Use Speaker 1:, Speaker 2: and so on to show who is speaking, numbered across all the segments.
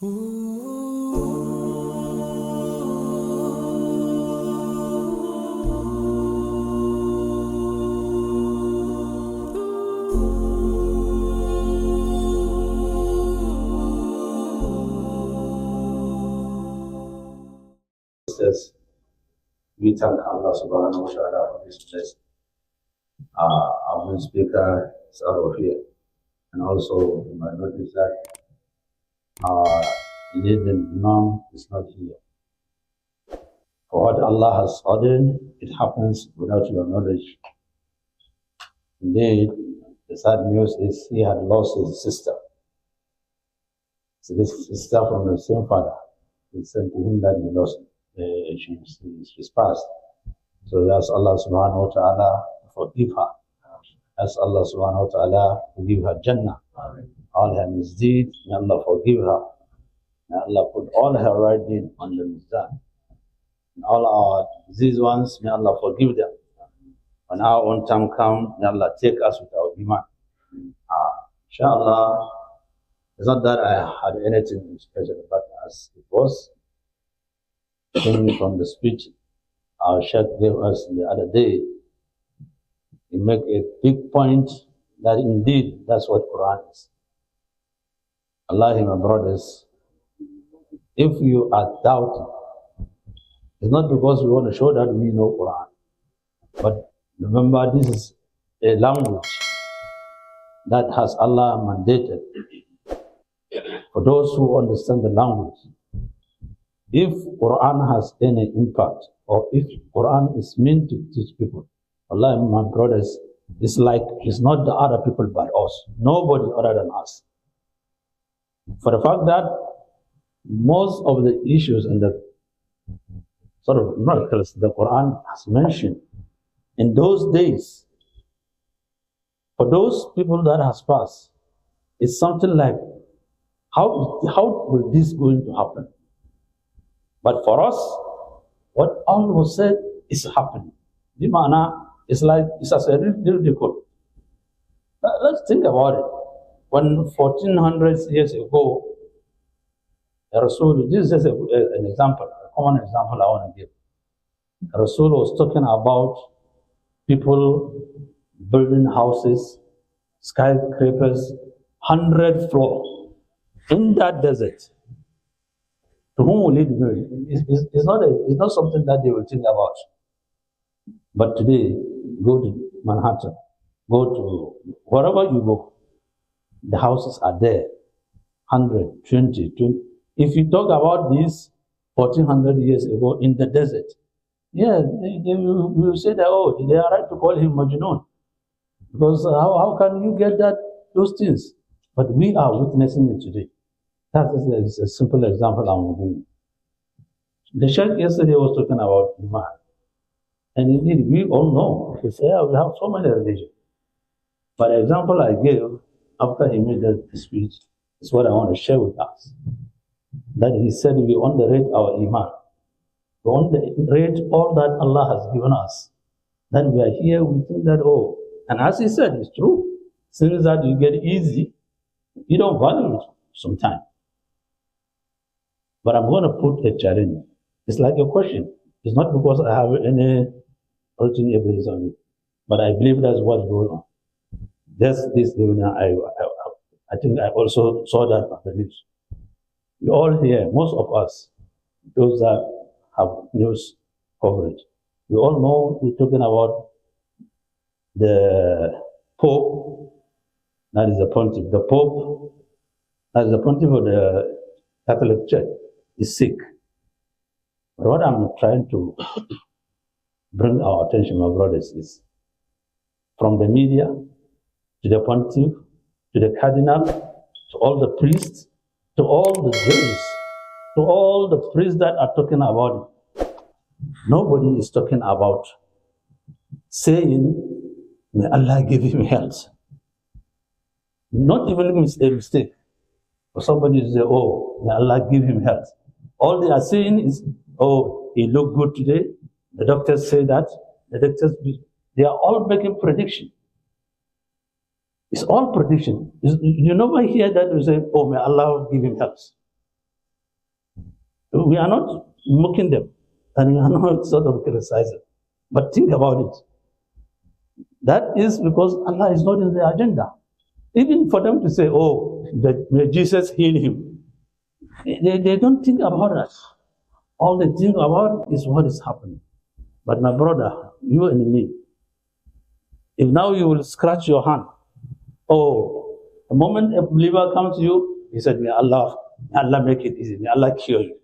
Speaker 1: We thank Allah subhanahu wa ta'ala for this blessing. Our speaker is out of here. And also, you might notice that the Imam is not here. For what Allah has ordered, it happens without your knowledge. Indeed, the sad news is he had lost his sister. So this sister from the same father, he said to him that he lost, she's passed. So we ask Allah subhanahu wa ta'ala to forgive her. Ask Allah subhanahu wa ta'ala to give her Jannah. All her misdeeds, may Allah forgive her. May Allah put all her right deeds on the mizan. And all our diseased ones, may Allah forgive them. When our own time comes, may Allah take us with our Imaan. Inshallah, it's not that I had anything special, but as it was coming from the speech our Sheikh gave us the other day, he made a big point that indeed that's what Quran is. Allah, my brothers, if you are doubting, it's not because we want to show that we know Quran, but remember this is a language that has Allah mandated for those who understand the language. If Quran has any impact, or if Quran is meant to teach people, Allah, my brothers, it's like it's not the other people but us. Nobody other than us. For the fact that most of the issues and the sort of miracles the Quran has mentioned in those days, for those people that has passed, it's something like, how will this going to happen? But for us, what all was said is happening. The mana is like, it's as a ridicule. Let's think about it. When 1400 years ago, Rasul, this is an example, a common example I want to give. Rasul was talking about people building houses, skyscrapers, 100 floors in that desert. To whom will it be? It's not something that they will think about. But today, go to Manhattan, go to wherever you go, the houses are there, 100, 20. If you talk about this 1400 years ago in the desert, yeah, they will say that, oh, they are right to call him Majnun. Because how can you get those things? But we are witnessing it today. That is a simple example I'm giving. The Sheikh yesterday was talking about Imaan. And indeed, we all know, he said, we have so many religions. But the example I gave after he made that speech is what I want to share with us. That he said we underrate our Iman. We underrate all that Allah has given us. Then we are here, we think that, oh, and as he said, it's true. Since that you get easy, you don't value it sometimes. But I'm going to put a challenge. It's like a question. It's not because I have any written evidence on it, but I believe that's what's going on. Just this evening, I think I also saw that on the news. We all hear, most of us, those that have news coverage, we all know we're talking about the Pope, that is the pontiff. The Pope, that is the pontiff of the Catholic Church, is sick. But what I'm trying to bring our attention, my brothers, is from the media to the pontiff, to the cardinal, to all the priests, to all the judges, to all the priests that are talking about it. Nobody is talking about saying, may Allah give him health. Not even a mistake. For somebody to say, oh, may Allah give him health. All they are saying is, oh, he looked good today. The doctors say that. The doctors, they are all making prediction. It's all prediction. You never hear that you say, oh, may Allah give him health. We are not mocking them, and we are not sort of criticizing. But think about it. That is because Allah is not in the agenda. Even for them to say, oh, that may Jesus heal him, they don't think about that. All they think about is what is happening. But my brother, you and me, if now you will scratch your hand, oh, the moment a believer comes to you, he said, may Allah make it easy, may Allah cure you.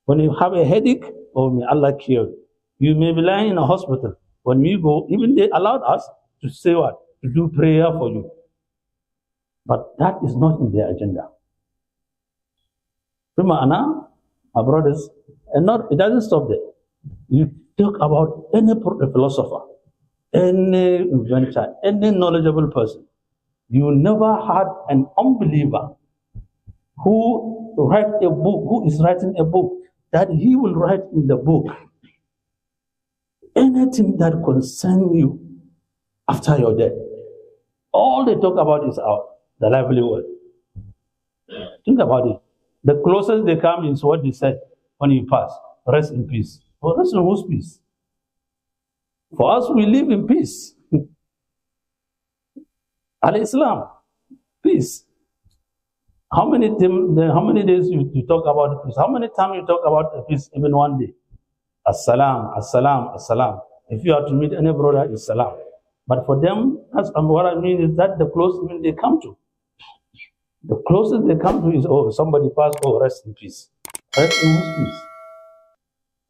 Speaker 1: When you have a headache, oh, may Allah cure you. You may be lying in a hospital. When we go, even they allowed us to say what? To do prayer for you. But that is not in their agenda. My brothers, and not, it doesn't stop there. You talk about any philosopher, any inventor, any knowledgeable person. You never had an unbeliever who is writing a book, that he will write in the book anything that concerns you after your death. All they talk about is the lively world. Think about it. The closest they come is what they said when you pass. Rest in peace. Well, rest in whose peace? For us, we live in peace. Al-Islam, peace. How many days you talk about peace? How many times you talk about peace even one day? As-salam, as-salam, as-salam. If you are to meet any brother, it's salam. But for them, that's what I mean is that the closest they come to. The closest they come to is, oh, somebody passed, oh, rest in peace. Rest in whose peace?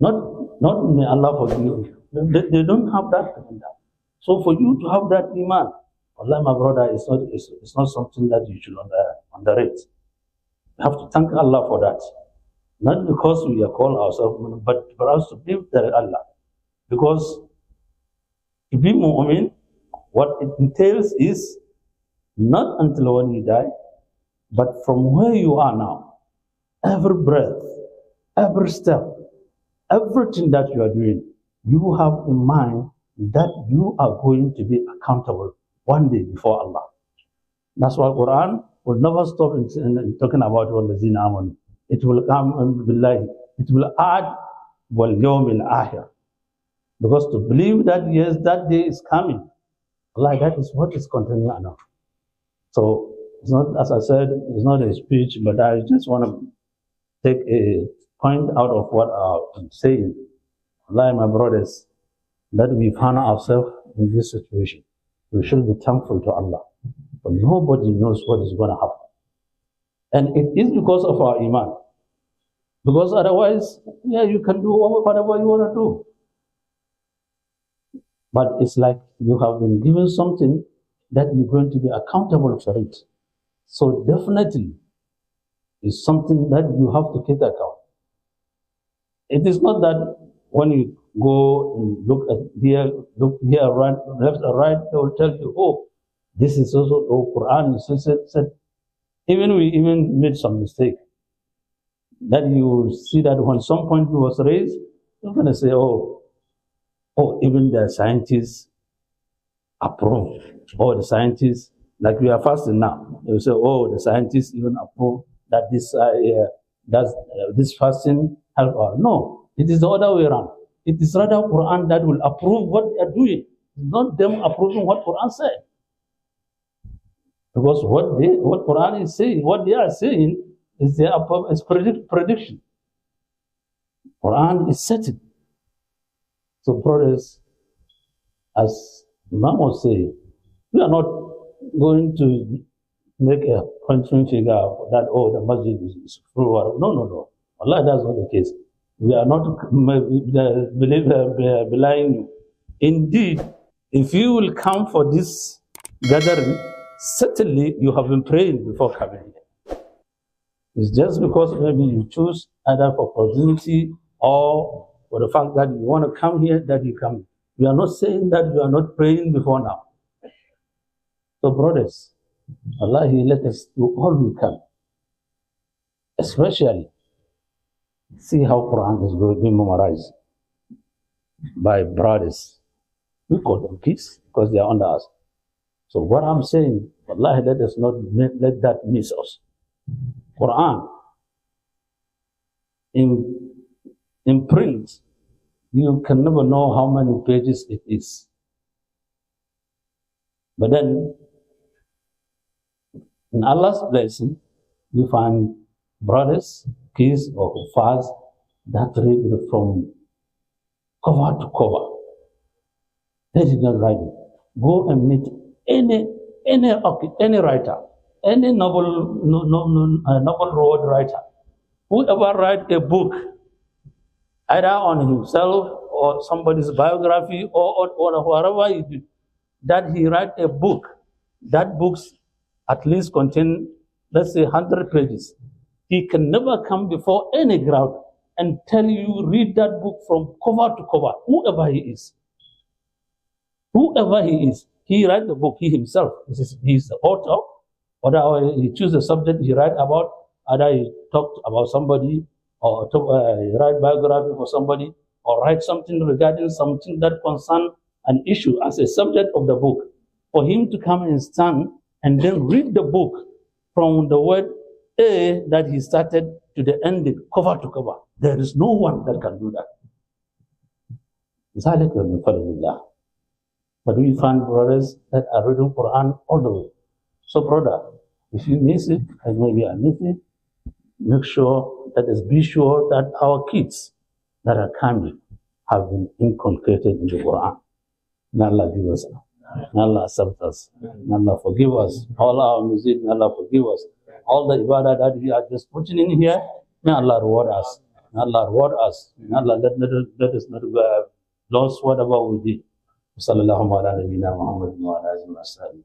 Speaker 1: Not may Allah forgive you. They don't have that. So for you to have that Iman, Allah, my brother, it's not something that you should underrate. You have to thank Allah for that. Not because we are called ourselves, but for us to believe that Allah. Because to be mu'min, what it entails is not until when you die, but from where you are now, every breath, every step, everything that you are doing, you have in mind that you are going to be accountable one day before Allah. That's why Quran will never stop in talking about wallazina amanu. It will come billahi. It will add wal yawmil akhir. Because to believe that yes, that day is coming, Allah, that is what is continuing now. So it's not, as I said, it's not a speech, but I just want to take a point out of what I'm saying. Allah, my brothers, that we find ourselves in this situation, we should be thankful to Allah. But nobody knows what is going to happen. And it is because of our Iman. Because otherwise, yeah, you can do whatever you want to do. But it's like you have been given something that you're going to be accountable for it. So definitely, it's something that you have to take account. It is not that when you go and look here, right, left or right, they will tell you, oh, this is also, oh, Quran said. Even we made some mistake. That you see that when some point was raised, you're going to say, oh, even the scientists approve. Oh, the scientists, like we are fasting now, they will say, oh, the scientists even approve that this fasting help us. No, it is the other way around. It is rather Quran that will approve what they are doing, not them approving what Quran said. Because what Quran is saying, what they are saying is prediction. Quran is setting. So brothers, as Imam was saying, we are not going to make a pointing figure that, oh, the masjid is full. No. Allah, that's not the case. We are not belying you. Indeed, if you will come for this gathering, certainly you have been praying before coming here. It's just because maybe you choose either for proximity or for the fact that you want to come here that you come. We are not saying that you are not praying before now. So brothers, Allah, He let us do all we can. Especially, see how Quran is going to be memorized by brothers. We call them peace because they are under us. So what I'm saying, Allah, let us not let that miss us. Quran, in, in print, you can never know how many pages it is. But then, in Allah's blessing, you find brothers, kids, or fathers that read it from cover to cover. They did not write it. Go and meet any writer, any novel road writer, whoever write a book, either on himself or somebody's biography or whatever he did, that he write a book, that books at least contain, let's say, 100 pages. He can never come before any crowd and tell you, read that book from cover to cover, whoever he is. Whoever he is, he write the book, he himself. He's the author, or he choose the subject he write about, either he talked about somebody, or write biography for somebody, or write something regarding something that concern an issue as a subject of the book. For him to come and stand and then read the book from the word A that he started to the ending, cover to cover. There is no one that can do that. But we find brothers that are reading Quran all the way. So brother, if you miss it, and maybe I miss it, make sure that be sure that our kids that are coming have been inculcated in the Quran. May Allah give us, may Allah accept us, may Allah forgive us. All our music, may Allah forgive us. All the ibadah that we are just putting in here, may Allah reward us. May Allah reward us. May Allah let us not lose whatever we did. صلى الله على نبينا محمد وعلى آله وصحبه